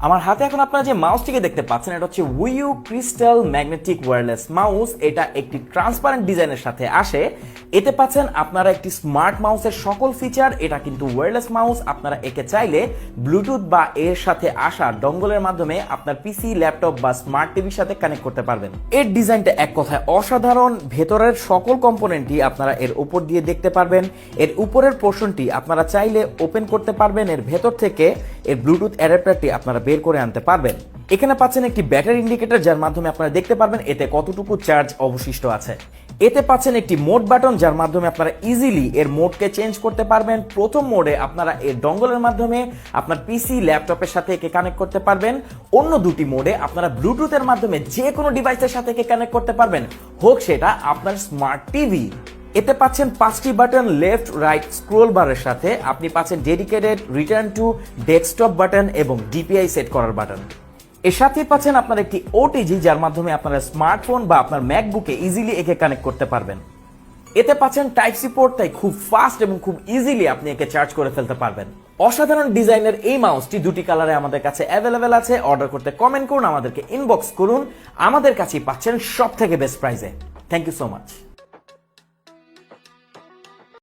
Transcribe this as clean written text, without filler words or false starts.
আমার হাতে এখন আপনারা যে মাউসটিকে দেখতে পাচ্ছেন এটা হচ্ছে উইউ ক্রিস্টাল ম্যাগনেটিক ওয়্যারলেস মাউস। এটা একটি ট্রান্সপারেন্ট ডিজাইনের সাথে আসে। এতে পাচ্ছেন আপনারা একটি স্মার্ট মাউসের সকল ফিচার। এটা কিন্তু ওয়্যারলেস মাউস। আপনারা একে চাইলে ব্লুটুথ বা এর সাথে আসা ডঙ্গলের মাধ্যমে আপনার পিসি, ল্যাপটপ বা স্মার্ট টিভির সাথে কানেক্ট করতে পারবেন। এর ডিজাইনটা এক কথায় অসাধারণ। ভেতরের সকল কম্পোনেন্টই আপনারা এর উপর দিয়ে দেখতে পারবেন। এর উপরের পোর্শনটি আপনারা চাইলে ওপেন করতে পারবেন। এর ভেতর থেকে এর ব্লুটুথ অ্যাডাপ্টারটি আপনারা বের করে আনতে পারবেন। এখানে পাচ্ছেন একটি ব্যাটারি ইন্ডিকেটর, যার মাধ্যমে আপনারা দেখতে পারবেন এতে কতটুকু চার্জ অবশিষ্ট আছে। এতে পাচ্ছেন একটি মোড বাটন, যার মাধ্যমে আপনারা ইজিলি এর মোডকে চেঞ্জ করতে পারবেন। প্রথম মোডে আপনারা এর ডঙ্গলের মাধ্যমে আপনার পিসি, ল্যাপটপের সাথে একে কানেক্ট করতে পারবেন। অন্য দুটি মোডে আপনারা ব্লুটুথের মাধ্যমে যে কোনো ডিভাইসের সাথে একে কানেক্ট করতে পারবেন, হোক সেটা আপনার স্মার্ট টিভি। এতে পাচ্ছেন 5টি বাটন লেফট রাইট স্ক্রোল বারের সাথে। আপনি পাচ্ছেন dedicated return to desktop button এবং ডিপিআই সেট করার বাটন। এর সাথে পাচ্ছেন আপনার একটি ওটিজি, যার মাধ্যমে আপনারা স্মার্টফোন বা আপনার ম্যাকবুকে ইজিলি একে কানেক্ট করতে পারবেন। এতে পাচ্ছেন টাইপ সি পোর্ট, তাই খুব ফাস্ট এবং খুব ইজিলি আপনি একে চার্জ করে ফেলতে পারবেন। অসাধারণ ডিজাইনের এই মাউসটি দুটি কালারে আমাদের কাছে অ্যাভেলেবেল আছে। অর্ডার করতে কমেন্ট করুন, আমাদেরকে ইনবক্স করুন। আমাদের কাছেই পাচ্ছেন সব থেকে বেস্ট প্রাইসে। Thank you so much.